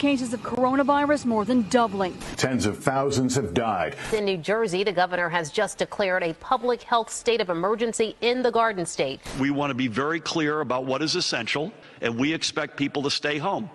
cases of coronavirus more than doubling. Tens of thousands have died. In New Jersey, the governor has just declared a public health state of emergency in the Garden State. We want to be very clear about what is essential, and we expect people to stay home.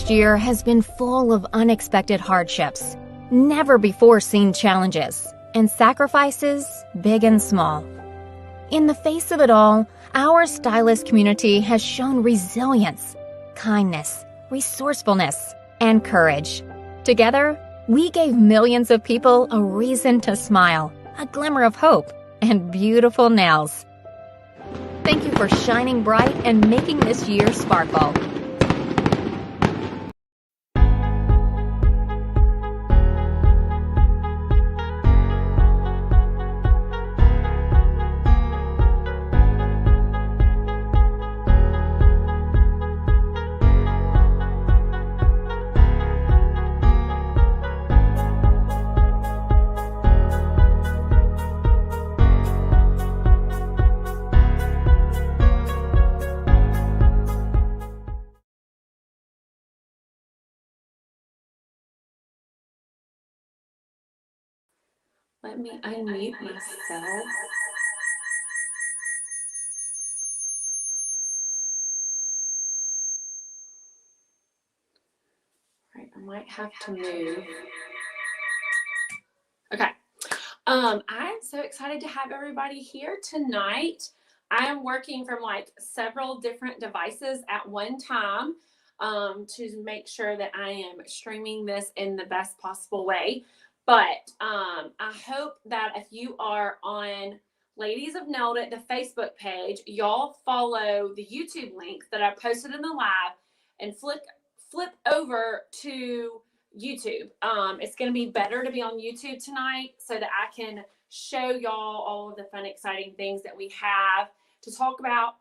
Year has been full of unexpected hardships, never before seen challenges, and sacrifices big and small. In the face of it all, our Stylist community has shown resilience, kindness, resourcefulness, and courage. Together, we gave millions of people a reason to smile, a glimmer of hope, and beautiful nails. Thank you for shining bright and making this year sparkle. Let me unmute myself. Right, I might have to move. Okay. I'm so excited to have everybody here tonight. I am working from like several different devices at one time to make sure that I am streaming this in the best possible way. But I hope that if you are on Ladies of Nailed It, the Facebook page, y'all follow the YouTube link that I posted in the live and flip over to YouTube. It's going to be better to be on YouTube tonight so that I can show y'all all of the fun, exciting things that we have to talk about.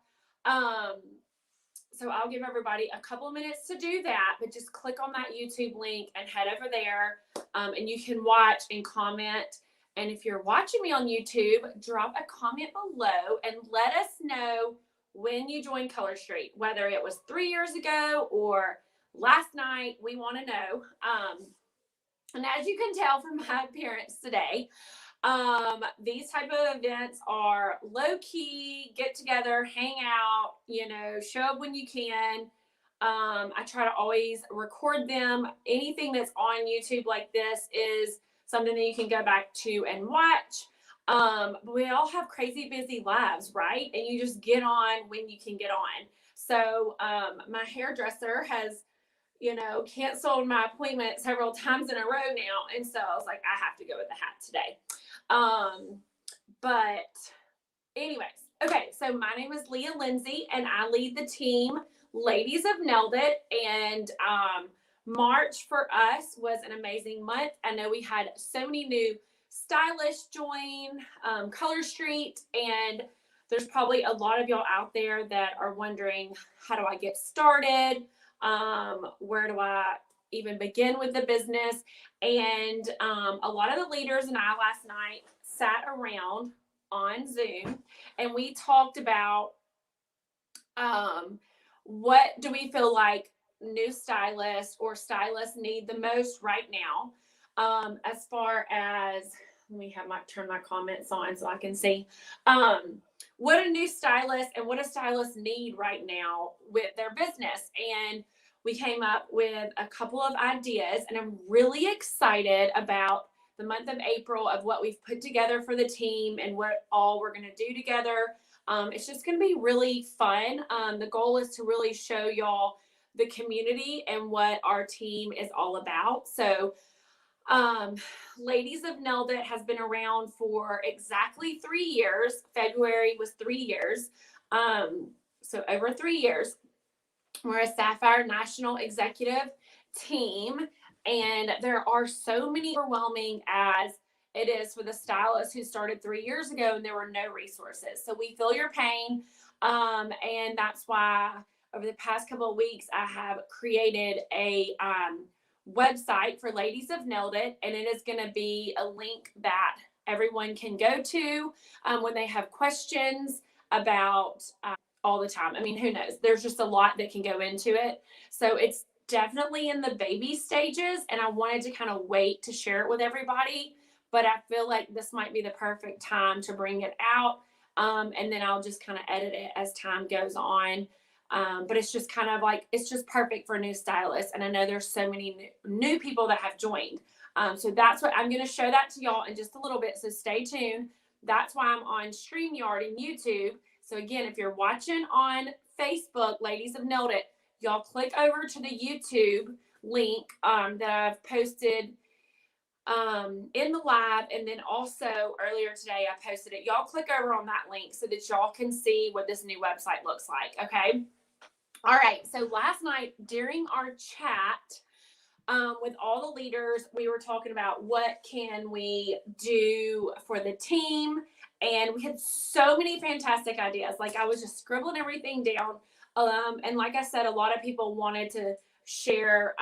So I'll give everybody a couple of minutes to do that, but just click on that YouTube link and head over there, and you can watch and comment. And if you're watching me on YouTube, drop a comment below and let us know when you joined Color Street, whether it was 3 years ago or last night. We want to know. And as you can tell from my appearance today, these type of events are low key, get together, hang out, show up when you can. I try to always record them. Anything that's on YouTube like this is something that you can go back to and watch. But we all have crazy busy lives, right? And you just get on when you can get on. So my hairdresser has, canceled my appointment several times in a row now. And so I was like, I have to go with the hat today. But anyways, okay. So my name is Leah Lindsay and I lead the team Ladies Have Nailed It. And, March for us was an amazing month. I know we had so many new stylists join, Color Street, and there's probably a lot of y'all out there that are wondering, how do I get started? Where do I even begin with the business? And a lot of the leaders and I last night sat around on Zoom and we talked about what do we feel like new stylists or stylists need the most right now, as far as, let me turn my comments on so I can see what a new stylist and what a stylist need right now with their business. And we came up with a couple of ideas, and I'm really excited about the month of April of what we've put together for the team and what all we're going to do together. It's just going to be really fun. The goal is to really show y'all the community and what our team is all about. So Ladies Have Nailed It has been around for exactly 3 years. February was 3 years. So over 3 years. We're a Sapphire National Executive team, and there are so many overwhelming as it is for the stylists who started 3 years ago and there were no resources. So we feel your pain, and that's why over the past couple of weeks I have created a website for Ladies Have Nailed It, and it is going to be a link that everyone can go to when they have questions about all the time. I mean, who knows? There's just a lot that can go into it. So it's definitely in the baby stages, and I wanted to kind of wait to share it with everybody, but I feel like this might be the perfect time to bring it out. And then I'll just kind of edit it as time goes on. But it's just kind of like, it's just perfect for new stylists. And I know there's so many new people that have joined. So that's what I'm going to show that to y'all in just a little bit. So stay tuned. That's why I'm on StreamYard and YouTube. So again, if you're watching on Facebook, Ladies Have Nailed It, y'all click over to the YouTube link that I've posted in the live. And then also earlier today, I posted it. Y'all click over on that link so that y'all can see what this new website looks like. Okay. All right. So last night during our chat with all the leaders, we were talking about what can we do for the team. And we had so many fantastic ideas. Like I was just scribbling everything down. And like I said, a lot of people wanted to share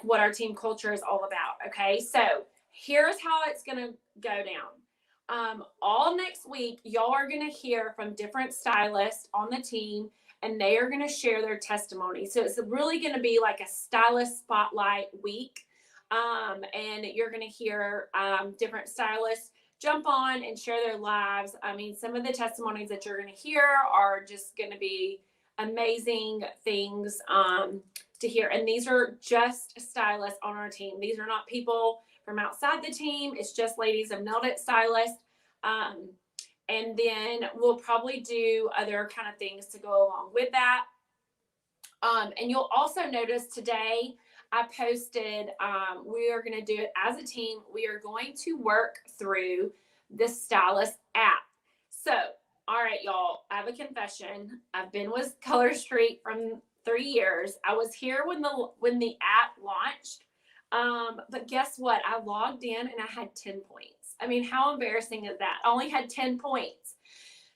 what our team culture is all about. Okay. So here's how it's going to go down. All next week, y'all are going to hear from different stylists on the team, and they are going to share their testimony. So it's really going to be like a stylist spotlight week. And you're going to hear different stylists jump on and share their lives. I mean, some of the testimonies that you're going to hear are just going to be amazing things to hear. And these are just stylists on our team. These are not people from outside the team. It's just Ladies Have Nailed It stylists. And then we'll probably do other kind of things to go along with that. And you'll also notice today I posted, we are going to do it as a team. We are going to work through the Stylist app. So, all right, y'all, I have a confession. I've been with Color Street from 3 years. I was here when the app launched. But guess what? I logged in and I had 10 points. I mean, how embarrassing is that? I only had 10 points.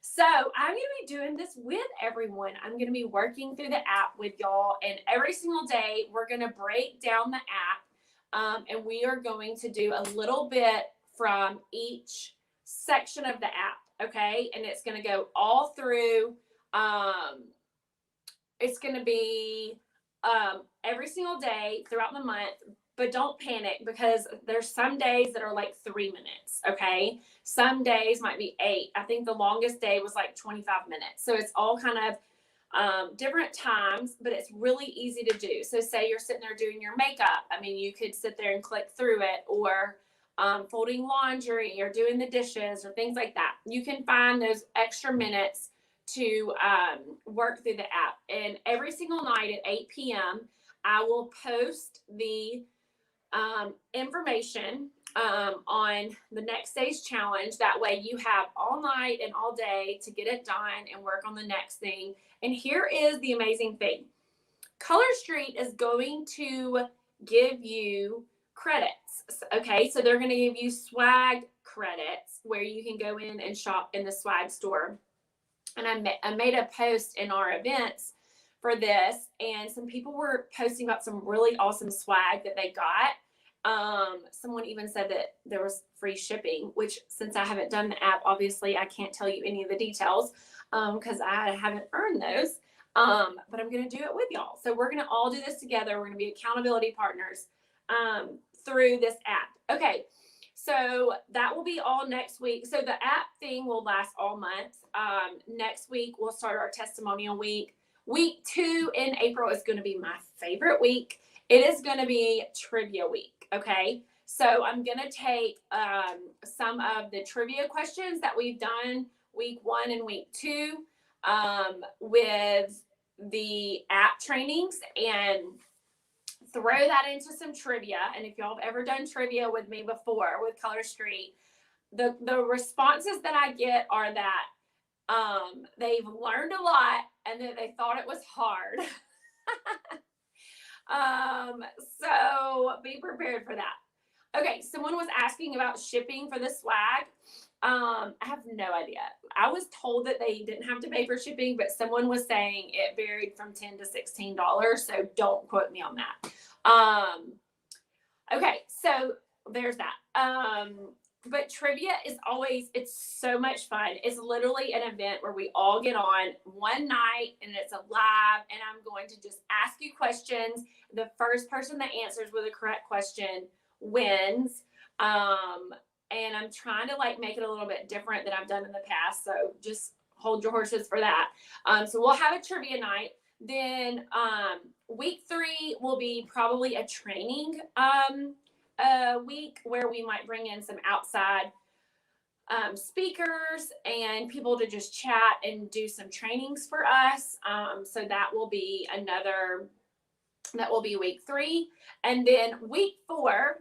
So I'm going to be doing this with everyone. I'm going to be working through the app with y'all, and every single day we're going to break down the app, and we are going to do a little bit from each section of the app, okay? And it's going to go all through. It's going to be every single day throughout the month, but don't panic because there's some days that are like 3 minutes, okay? Some days might be 8. I think the longest day was like 25 minutes. So it's all kind of different times, but it's really easy to do. So say you're sitting there doing your makeup. I mean, you could sit there and click through it, or folding laundry or doing the dishes or things like that. You can find those extra minutes to work through the app. And every single night at 8 p.m., I will post the information on the next day's challenge. That way you have all night and all day to get it done and work on the next thing. And here is the amazing thing. Color Street is going to give you credits. Okay, so they're going to give you swag credits where you can go in and shop in the swag store. And I made a post in our events for this, and some people were posting about some really awesome swag that they got. Someone even said that there was free shipping, which since I haven't done the app, obviously I can't tell you any of the details because I haven't earned those. But I'm going to do it with y'all. So we're going to all do this together. We're going to be accountability partners through this app. Okay. So that will be all next week. So the app thing will last all month. Next week, we'll start our testimonial week. Week 2 in April is going to be my favorite week. It is going to be trivia week. Okay. So I'm going to take some of the trivia questions that we've done week 1 and week 2 with the app trainings and throw that into some trivia. And if y'all have ever done trivia with me before with Color Street, the responses that I get are that they've learned a lot and that they thought it was hard. So be prepared for that. Okay, someone was asking about shipping for the swag. I have no idea. I was told that they didn't have to pay for shipping, but someone was saying it varied from $10 to $16. So don't quote me on that. Okay, so there's that. But trivia is always, it's so much fun. It's literally an event where we all get on one night and it's a live, and I'm going to just ask you questions. The first person that answers with a correct question wins. And I'm trying to like make it a little bit different than I've done in the past. So just hold your horses for that. So we'll have a trivia night. Then week 3 will be probably a training week where we might bring in some outside speakers and people to just chat and do some trainings for us. So that will be week 3. And then week 4,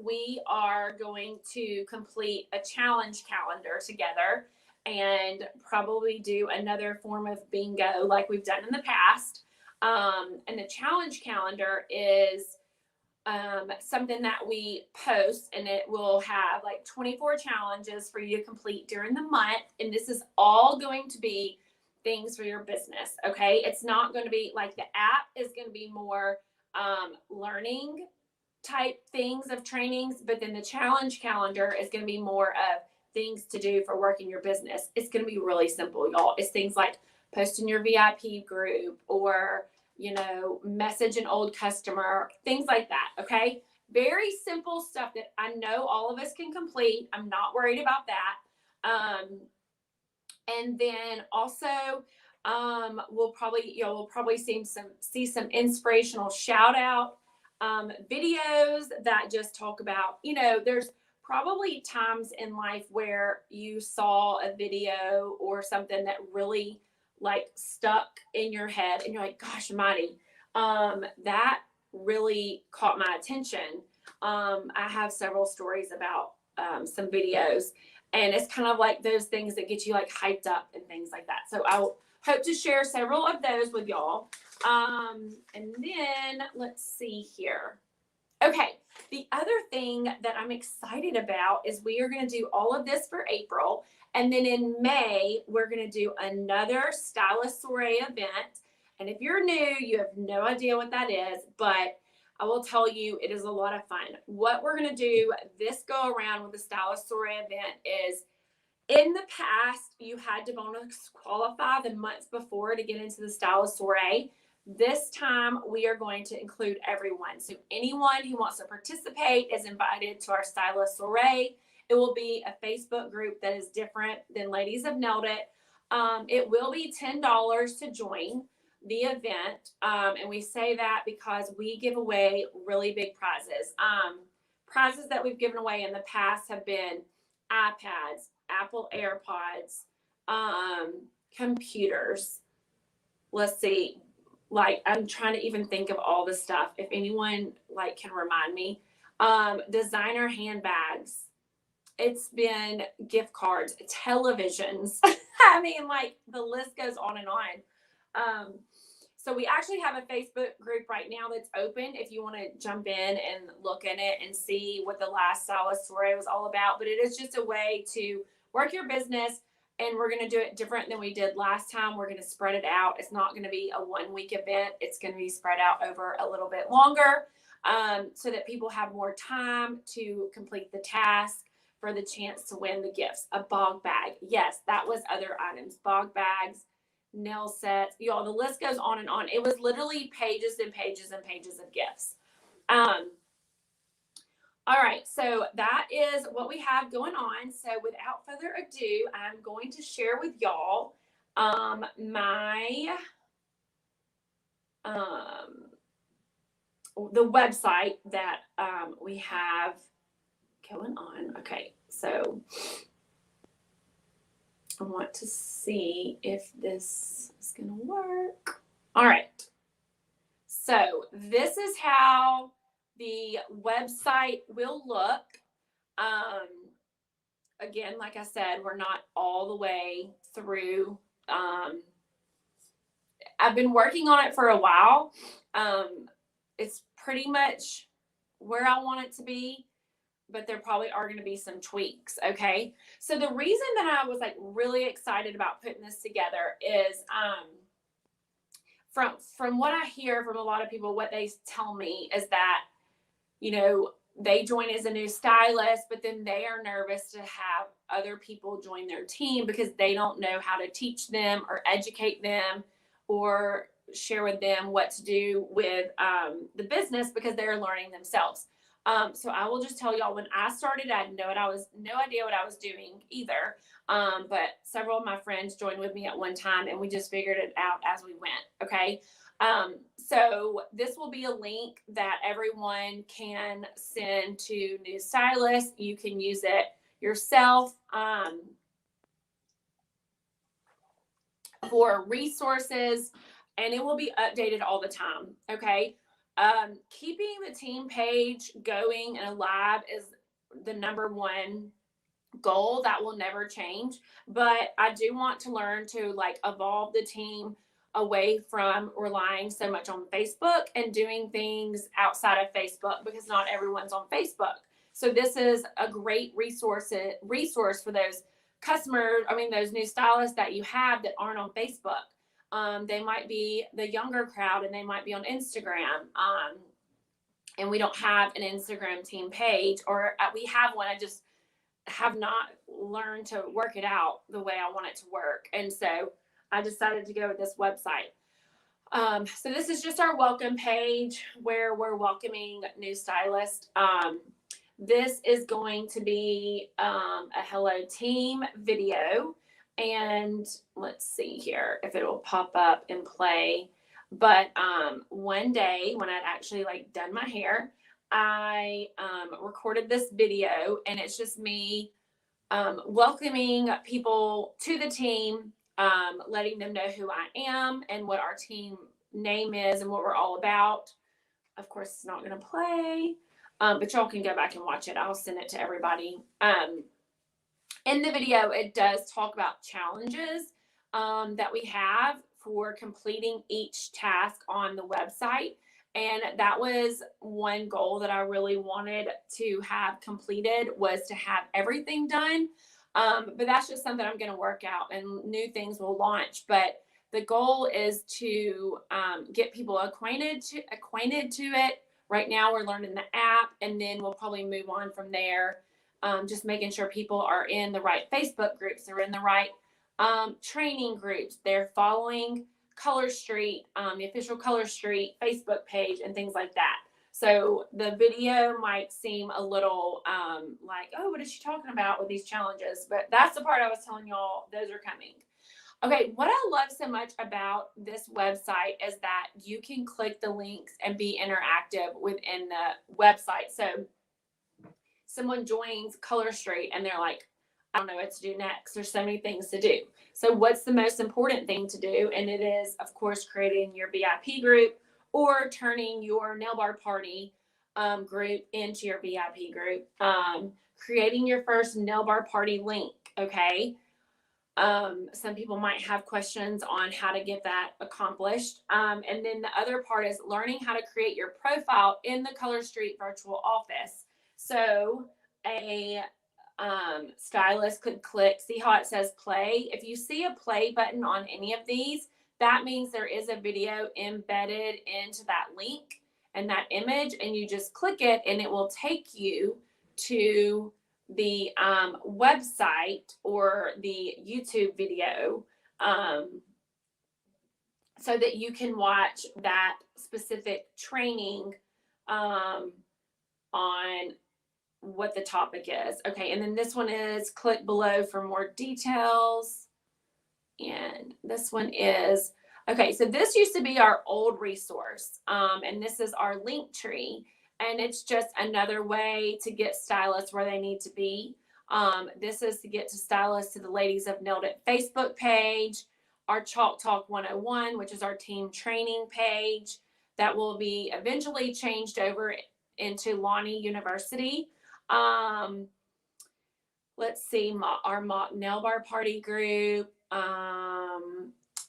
we are going to complete a challenge calendar together and probably do another form of bingo like we've done in the past. And the challenge calendar is something that we post, and it will have like 24 challenges for you to complete during the month. And this is all going to be things for your business. Okay. It's not going to be like the app is going to be more learning type things of trainings, but then the challenge calendar is going to be more of things to do for working your business. It's going to be really simple, y'all. It's things like posting your VIP group or, you know, message an old customer, things like that. Okay. Very simple stuff that I know all of us can complete. I'm not worried about that. And then also, we'll probably see some inspirational shout out videos that just talk about, you know, there's probably times in life where you saw a video or something that really like stuck in your head and you're like, gosh almighty, that really caught my attention. I have several stories about some videos, and it's kind of like those things that get you like hyped up and things like that. So I hope to share several of those with y'all. And then let's see here. Okay. The other thing that I'm excited about is we are going to do all of this for April. And then in May, we're going to do another Stylist Soiree event. And if you're new, you have no idea what that is, but I will tell you, it is a lot of fun. What we're going to do this go around with the Stylist Soiree event is, in the past, you had to bonus qualify the months before to get into the Stylist Soiree. This time, we are going to include everyone. So anyone who wants to participate is invited to our Stylist Soiree. It will be a Facebook group that is different than Ladies Have Nailed It. It will be $10 to join the event. And we say that because we give away really big prizes. Prizes that we've given away in the past have been iPads, Apple AirPods, computers. Let's see. Like, I'm trying to even think of all the stuff. If anyone like can remind me, designer handbags. It's been gift cards, televisions. I mean, like, the list goes on and on. So we actually have a Facebook group right now that's open if you want to jump in and look in it and see what the last Stylist Soiree was all about. But it is just a way to work your business, and we're going to do it different than we did last time. We're going to spread it out. It's not going to be a 1 week event. It's going to be spread out over a little bit longer, so that people have more time to complete the task for the chance to win the gifts. A bog bag. Yes, that was other items. Bog bags, nail sets. Y'all, the list goes on and on. It was literally pages and pages and pages of gifts. All right, so that is what we have going on. So without further ado, I'm going to share with y'all the website that we have going on. Okay, so I want to see if this is going to work. All right, so this is how the website will look. Again, like I said, we're not all the way through. I've been working on it for a while. It's pretty much where I want it to be, but there probably are going to be some tweaks. Okay. So the reason that I was like really excited about putting this together is, from what I hear from a lot of people, what they tell me is that, you know, they join as a new stylist, but then they are nervous to have other people join their team because they don't know how to teach them or educate them or share with them what to do with the business because they're learning themselves. So I will just tell y'all, when I started, I had no idea what I was doing either. But several of my friends joined with me at one time, and we just figured it out as we went. Okay. So this will be a link that everyone can send to new stylists. You can use it yourself for resources, and it will be updated all the time. Okay. Keeping the team page going and alive is the number one goal. That will never change. But I do want to learn to like evolve the team away from relying so much on Facebook and doing things outside of Facebook because not everyone's on Facebook. So this is a great resource for those those new stylists that you have that aren't on Facebook. They might be the younger crowd and they might be on Instagram. And we don't have an Instagram team page, or we have one. I just have not learned to work it out the way I want it to work. And so I decided to go with this website. So this is just our welcome page where we're welcoming new stylists. This is going to be a Hello Team video. And let's see here if it will pop up and play. But one day when I'd actually like done my hair, I recorded this video, and it's just me welcoming people to the team, letting them know who I am and what our team name is and what we're all about. Of course, it's not going to play, but y'all can go back and watch it. I'll send it to everybody. In the video, it does talk about challenges that we have for completing each task on the website. And that was one goal that I really wanted to have completed, was to have everything done. But that's just something I'm going to work out, and new things will launch. But the goal is to get people acquainted to it. Right now we're learning the app, and then we'll probably move on from there. Just making sure people are in the right Facebook groups, they're in the right training groups, they're following Color Street, the official Color Street Facebook page, and things like that. So the video might seem a little like, oh, what is she talking about with these challenges? But that's the part I was telling y'all, those are coming. Okay, what I love so much about this website is that you can click the links and be interactive within the website. So someone joins Color Street and they're like, I don't know what to do next. There's so many things to do. So what's the most important thing to do? And it is, of course, creating your VIP group or turning your nail bar party group into your VIP group. Creating your first nail bar party link, okay? Some people might have questions on how to get that accomplished. And then the other part is learning how to create your profile in the Color Street virtual office. So a stylist could click, see how it says play. If you see a play button on any of these, that means there is a video embedded into that link and that image, and you just click it and it will take you to the website or the YouTube video so that you can watch that specific training on what the topic is. Okay, and then this one is click below for more details. And this one is, okay, so this used to be our old resource. And this is our link tree. And it's just another way to get stylists where they need to be. This is to get to stylists to the Ladies Have Nailed It Facebook page, our Chalk Talk 101, which is our team training page that will be eventually changed over into Lonnie University. Let's see, our mock nail bar party group,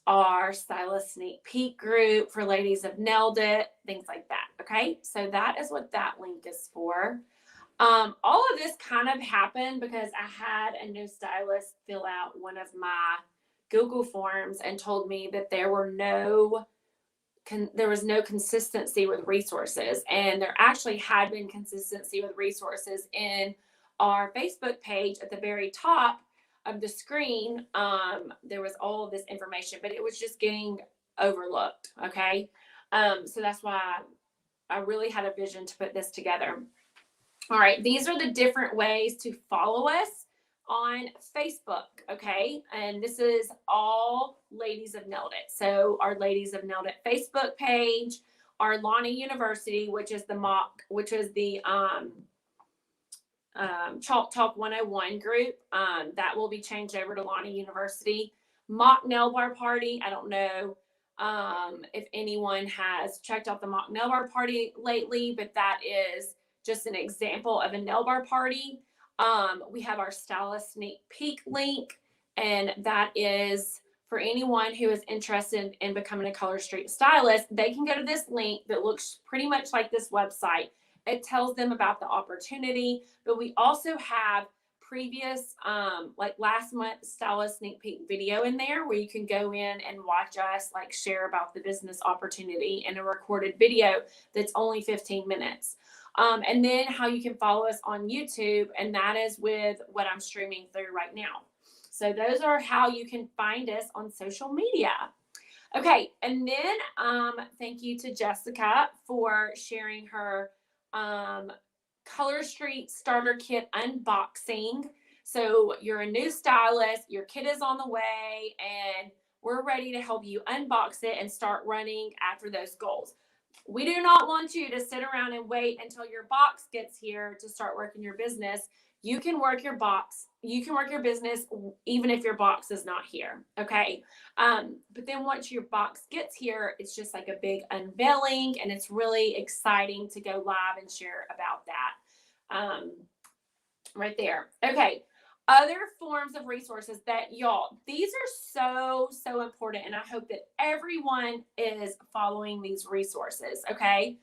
our stylist sneak peek group for Ladies Have Nailed It, things like that. Okay, so that is what that link is for. All of this kind of happened because I had a new stylist fill out one of my Google forms and told me that there was no consistency with resources, and there actually had been consistency with resources in our Facebook page. At the very top of the screen, there was all of this information, but it was just getting overlooked. Okay, so that's why I really had a vision to put this together. All right, these are the different ways to follow us on Facebook, okay? And this is all Ladies Have Nailed It. So our Ladies Have Nailed It Facebook page, our Lonnie University, which is the Chalk Talk 101 group, that will be changed over to Lonnie University. Mock Nail Bar Party, I don't know if anyone has checked out the Mock Nail Bar Party lately, but that is just an example of a nail bar party. We have our stylist sneak peek link, and that is for anyone who is interested in becoming a Color Street stylist. They can go to this link that looks pretty much like this website. It tells them about the opportunity, but we also have previous, like last month, stylist sneak peek video in there where you can go in and watch us like share about the business opportunity in a recorded video that's only 15 minutes. And then how you can follow us on YouTube, and that is with what I'm streaming through right now. So those are how you can find us on social media. Okay, and then thank you to Jessica for sharing her Color Street Starter Kit unboxing. So you're a new stylist, your kit is on the way, and we're ready to help you unbox it and start running after those goals. We do not want you to sit around and wait until your box gets here to start working your business. You can work your box. You can work your business even if your box is not here. Okay. But then once your box gets here, it's just like a big unveiling, and it's really exciting to go live and share about that right there. Okay. Other forms of resources that these are so important, and I hope that everyone is following these resources. Okay.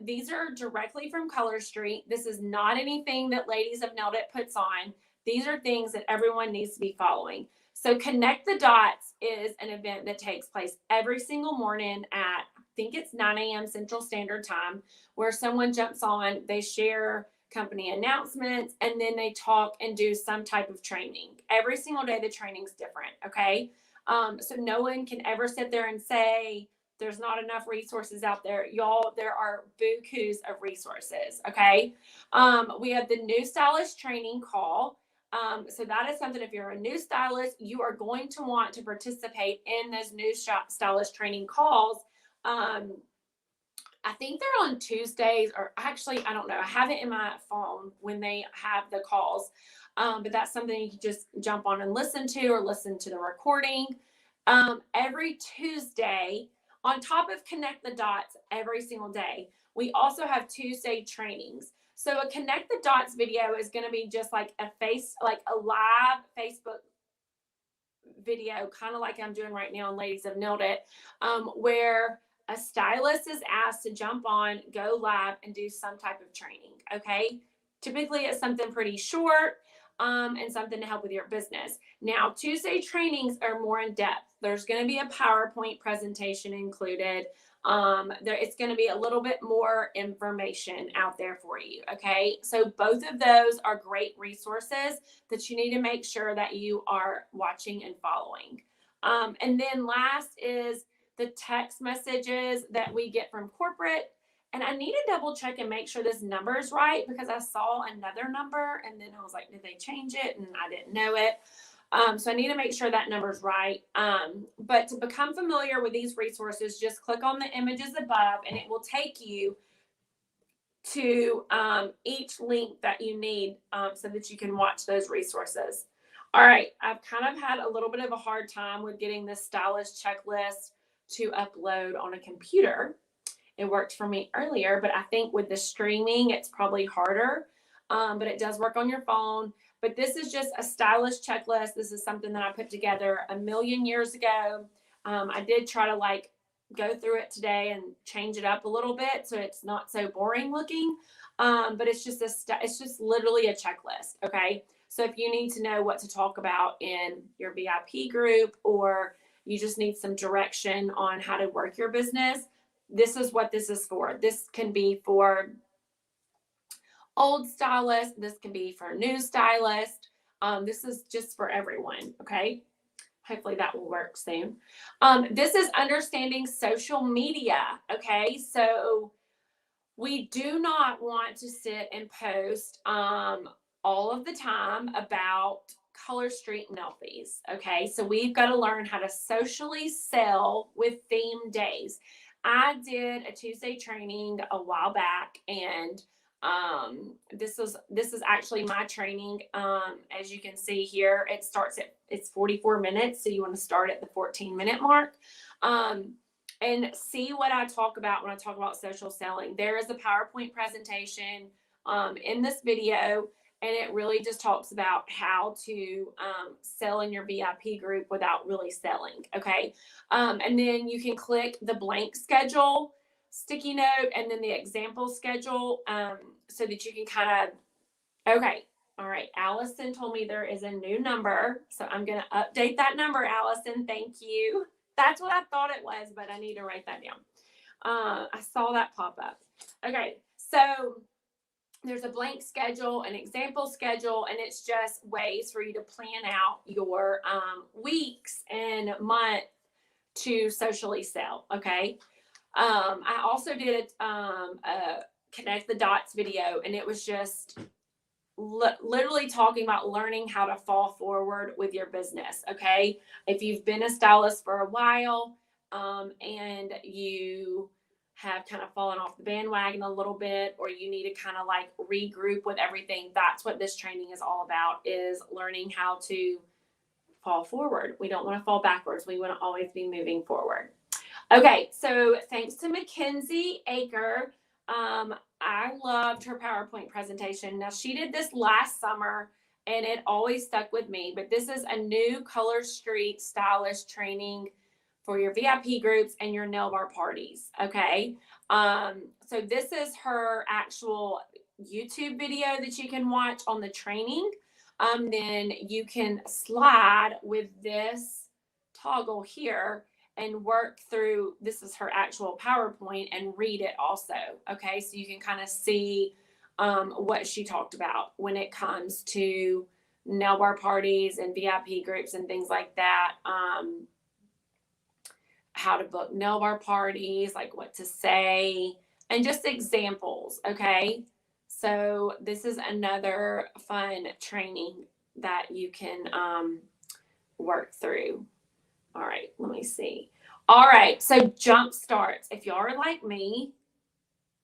These are directly from Color Street. This is not anything that Ladies Have Nailed It puts on. These are things that everyone needs to be following. So Connect the Dots is an event that takes place every single morning at, I think it's 9 a.m. Central Standard Time, where someone jumps on, they share company announcements, and then they talk and do some type of training. Every single day, the training's different, okay? So no one can ever sit there and say, there's not enough resources out there. Y'all, there are bukus of resources, okay? We have the new stylist training call. So that is something, if you're a new stylist, you are going to want to participate in those new stylist training calls. I think they're on Tuesdays, or actually, I don't know. I have it in my phone when they have the calls. But that's something you can just jump on and listen to, or listen to the recording. Every Tuesday, on top of Connect the Dots every single day, we also have Tuesday trainings. So a Connect the Dots video is going to be just like a live Facebook video, kind of like I'm doing right now, and Ladies Have Nailed It, where a stylist is asked to jump on, go live, and do some type of training, okay? Typically, it's something pretty short, and something to help with your business. Now, Tuesday trainings are more in depth. There's going to be a PowerPoint presentation included. It's going to be a little bit more information out there for you, okay? So both of those are great resources that you need to make sure that you are watching and following. And then last is the text messages that we get from corporate. And I need to double check and make sure this number is right, because I saw another number and then I was like, did they change it? And I didn't know it. So I need to make sure that number is right. But to become familiar with these resources, just click on the images above and it will take you to each link that you need, so that you can watch those resources. All right, I've kind of had a little bit of a hard time with getting this stylist checklist to upload on a computer. It worked for me earlier, but I think with the streaming, it's probably harder. But it does work on your phone. But this is just a stylist checklist. This is something that I put together a million years ago. I did try to go through it today and change it up a little bit so it's not so boring looking. But it's just literally a checklist. Okay. So if you need to know what to talk about in your VIP group, or you just need some direction on how to work your business, this is what this is for. This can be for old stylists. This can be for new stylists. This is just for everyone. Okay. Hopefully that will work soon. This is understanding social media. Okay. So we do not want to sit and post all of the time about color street nail fees. Okay. So we've got to learn how to socially sell with theme days. I did a Tuesday training a while back, and this is actually my training. As you can see here, it's 44 minutes. So you want to start at the 14-minute mark. And see what I talk about when I talk about social selling. There is a PowerPoint presentation in this video, and it really just talks about how to sell in your VIP group without really selling, okay? And then you can click the blank schedule sticky note and then the example schedule, so that you can kind of, okay, all right, Allison told me there is a new number, so I'm going to update that number, Allison. Thank you. That's what I thought it was, but I need to write that down. I saw that pop up. Okay, so there's a blank schedule, an example schedule, and it's just ways for you to plan out your weeks and month to socially sell, okay? I also did a Connect the Dots video, and it was just literally talking about learning how to fall forward with your business, okay? If you've been a stylist for a while and you have kind of fallen off the bandwagon a little bit, or you need to kind of regroup with everything, that's what this training is all about, is learning how to fall forward. We don't want to fall backwards. We want to always be moving forward. Okay, so thanks to Mackenzie Aker. I loved her PowerPoint presentation. Now, she did this last summer, and it always stuck with me, but this is a new Color Street stylist training for your VIP groups and your nail bar parties, okay? So this is her actual YouTube video that you can watch on the training. Then you can slide with this toggle here and work through, this is her actual PowerPoint, and read it also. Okay, so you can kind of see what she talked about when it comes to nail bar parties and VIP groups and things like that. How to book nail bar parties, like what to say, and just examples. Okay, so this is another fun training that you can work through. All right, let me see. All right, so jump starts. If y'all are like me,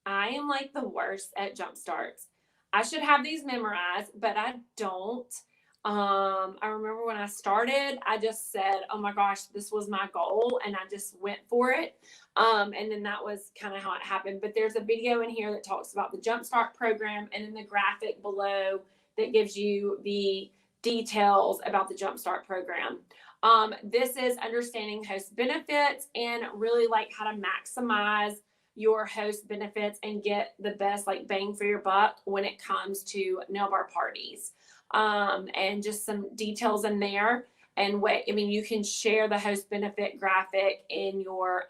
I am like the worst at jump starts. I should have these memorized, but I don't. I remember when I started, I just said, oh my gosh, this was my goal, and I just went for it. And then that was kind of how it happened. But there's a video in here that talks about the Jumpstart program, and then the graphic below that gives you the details about the Jumpstart program. This is understanding host benefits and really like how to maximize your host benefits and get the best like bang for your buck when it comes to nail bar parties. And just some details in there. And you can share the host benefit graphic in your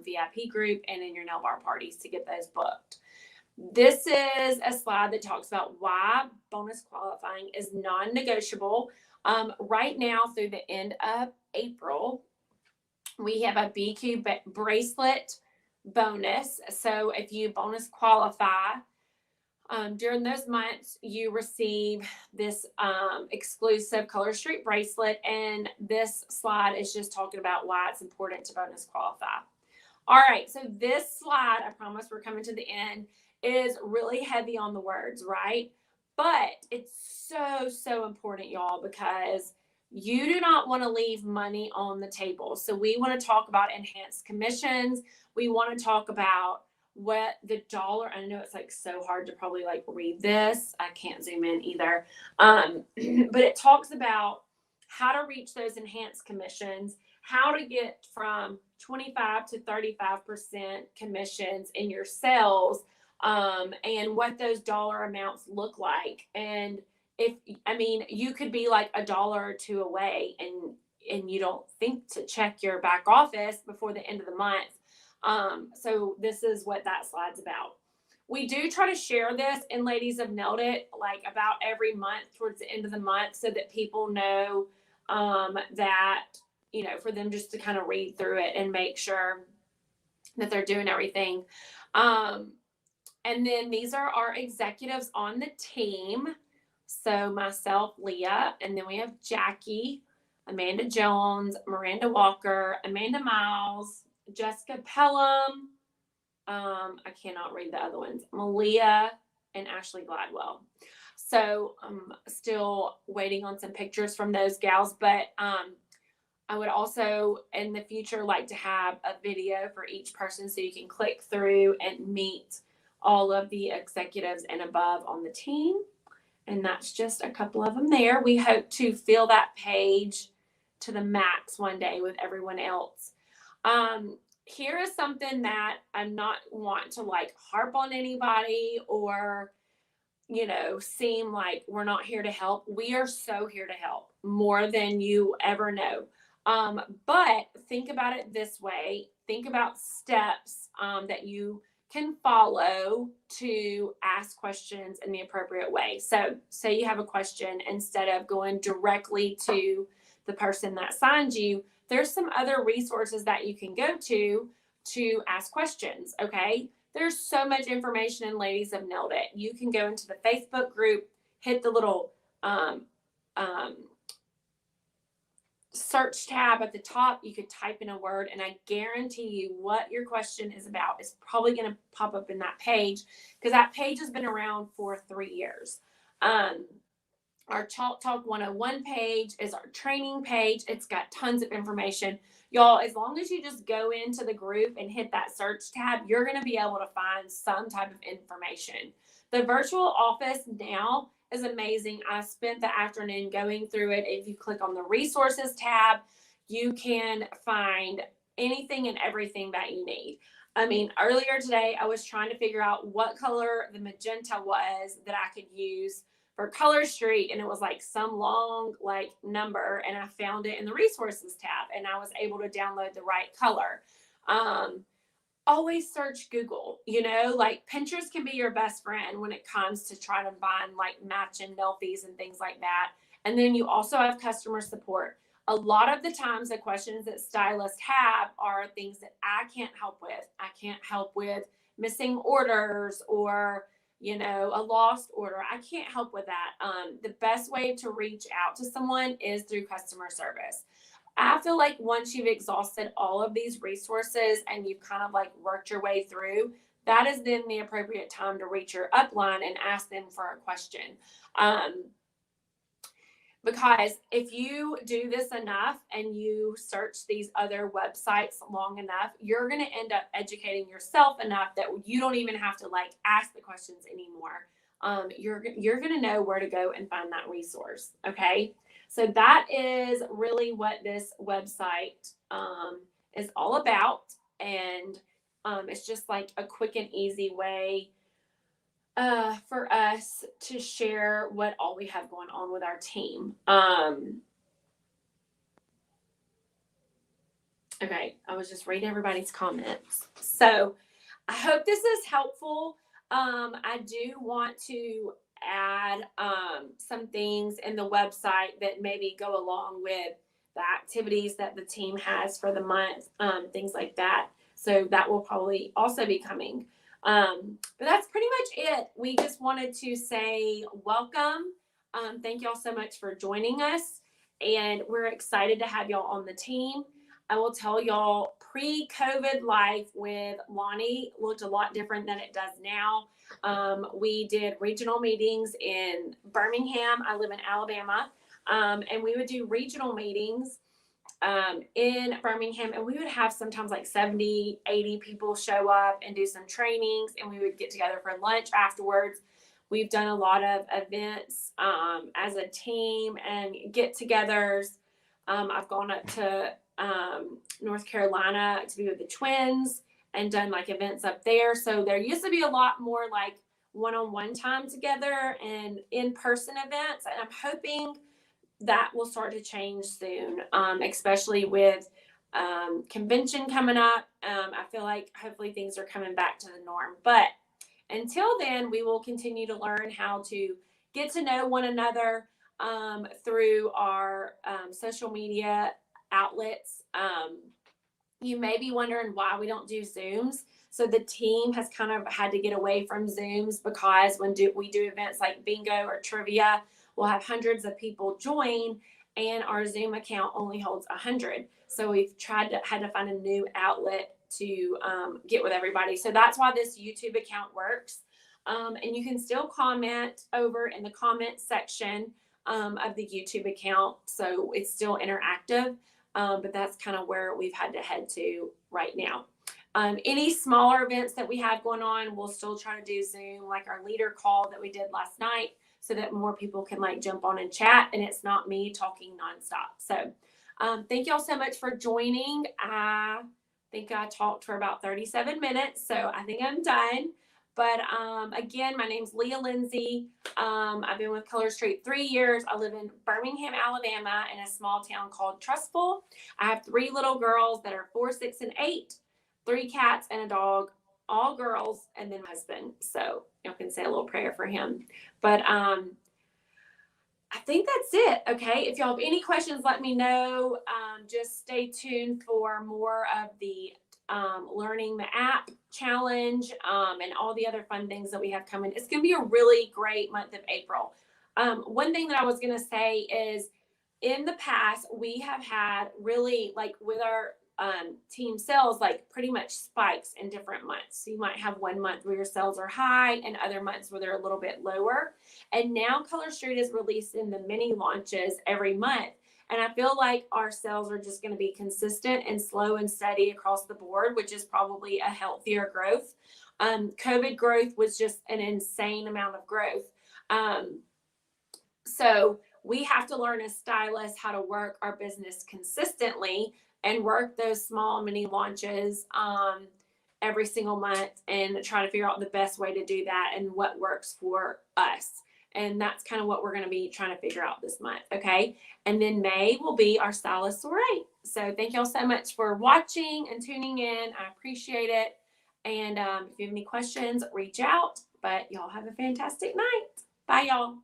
VIP group and in your nail bar parties to get those booked. This is a slide that talks about why bonus qualifying is non-negotiable. Right now through the end of April, we have a BQ bracelet bonus. So if you bonus qualify, during those months, you receive this exclusive Color Street bracelet, and this slide is just talking about why it's important to bonus qualify. All right, so this slide, I promise we're coming to the end, is really heavy on the words, right? But it's so important, y'all, because you do not want to leave money on the table. So we want to talk about enhanced commissions. We want to talk about what the dollar, I know it's like so hard to probably like read this. I can't zoom in either. But it talks about how to reach those enhanced commissions, how to get from 25 to 35% commissions in your sales, and what those dollar amounts look like. And you could be like $1 or $2 away, and you don't think to check your back office before the end of the month. So this is what that slide's about. We do try to share this, and ladies have nailed it, like about every month towards the end of the month, so that people know that, for them just to kind of read through it and make sure that they're doing everything. And then these are our executives on the team. So myself, Leah, and then we have Jackie, Amanda Jones, Miranda Walker, Amanda Miles, Jessica Pelham, I cannot read the other ones, Malia, and Ashley Gladwell. So I'm still waiting on some pictures from those gals, but I would also in the future like to have a video for each person so you can click through and meet all of the executives and above on the team. And that's just a couple of them there. We hope to fill that page to the max one day with everyone else. Here is something that I'm not want to like harp on anybody or, seem like we're not here to help. We are so here to help, more than you ever know. But think about it this way. Think about steps that you can follow to ask questions in the appropriate way. So say you have a question, instead of going directly to the person that signed you, there's some other resources that you can go to ask questions. Okay. There's so much information, and ladies have nailed it. You can go into the Facebook group, hit the little search tab at the top. You could type in a word, and I guarantee you what your question is about is probably going to pop up in that page, because that page has been around for 3 years. Our Chalk Talk 101 page is our training page. It's got tons of information. Y'all, as long as you just go into the group and hit that search tab, you're going to be able to find some type of information. The virtual office now is amazing. I spent the afternoon going through it. If you click on the resources tab, you can find anything and everything that you need. Earlier today, I was trying to figure out what color the magenta was that I could use for Color Street, and it was like some long like number, and I found it in the resources tab, and I was able to download the right color. Always search Google, like Pinterest can be your best friend when it comes to trying to find like matching nail fees and things like that. And then you also have customer support. A lot of the times the questions that stylists have are things that I can't help with. I can't help with missing orders or, a lost order. I can't help with that. The best way to reach out to someone is through customer service. I feel like once you've exhausted all of these resources and you've kind of like worked your way through, that is then the appropriate time to reach your upline and ask them for a question. Because if you do this enough and you search these other websites long enough, you're going to end up educating yourself enough that you don't even have to like ask the questions anymore. You're going to know where to go and find that resource. Okay. So that is really what this website is all about. And it's just like a quick and easy way for us to share what all we have going on with our team. Okay, I was just reading everybody's comments. So I hope this is helpful. I do want to add some things in the website that maybe go along with the activities that the team has for the month, things like that. So that will probably also be coming. But that's pretty much it. We just wanted to say welcome. Thank y'all so much for joining us, and we're excited to have y'all on the team. I will tell y'all, pre-COVID life with Lonnie looked a lot different than it does now. We did regional meetings in Birmingham. I live in Alabama. And we would do regional meetings in Birmingham, and we would have sometimes like 70, 80 people show up and do some trainings, and we would get together for lunch afterwards. We've done a lot of events as a team and get-togethers. I've gone up to North Carolina to be with the twins and done like events up there. So there used to be a lot more like one-on-one time together and in-person events, and I'm hoping that will start to change soon, especially with convention coming up. I feel like hopefully things are coming back to the norm. But until then, we will continue to learn how to get to know one another through our social media outlets. You may be wondering why we don't do Zooms. So the team has kind of had to get away from Zooms because when we do events like bingo or trivia, we'll have hundreds of people join, and our Zoom account only holds 100. So we've had to find a new outlet to get with everybody. So that's why this YouTube account works. And you can still comment over in the comment section of the YouTube account. So it's still interactive, but that's kind of where we've had to head to right now. Any smaller events that we have going on, we'll still try to do Zoom, like our leader call that we did last night, so that more people can like jump on and chat, and it's not me talking nonstop. So thank y'all so much for joining. I think I talked for about 37 minutes, so I think I'm done. But again, my name's Leah Lindsay. I've been with Color Street 3 years. I live in Birmingham, Alabama, in a small town called Trustful. I have 3 little girls that are 4, 6, and 8, 3 cats and a dog, all girls, and then my husband. So y'all can say a little prayer for him. But I think that's it. Okay. If y'all have any questions, let me know. Just stay tuned for more of the learning the app challenge and all the other fun things that we have coming. It's going to be a really great month of April. One thing that I was going to say is, in the past, we have had really, like with our team sales, like pretty much spikes in different months. So you might have one month where your sales are high and other months where they're a little bit lower. And now Color Street is releasing the mini launches every month. And I feel like our sales are just going to be consistent and slow and steady across the board, which is probably a healthier growth. COVID growth was just an insane amount of growth. So we have to learn as stylists how to work our business consistently and work those small mini launches every single month and try to figure out the best way to do that and what works for us. And that's kind of what we're going to be trying to figure out this month. Okay. And then May will be our stylist soiree. So thank y'all so much for watching and tuning in. I appreciate it. And if you have any questions, reach out. But y'all have a fantastic night. Bye, y'all.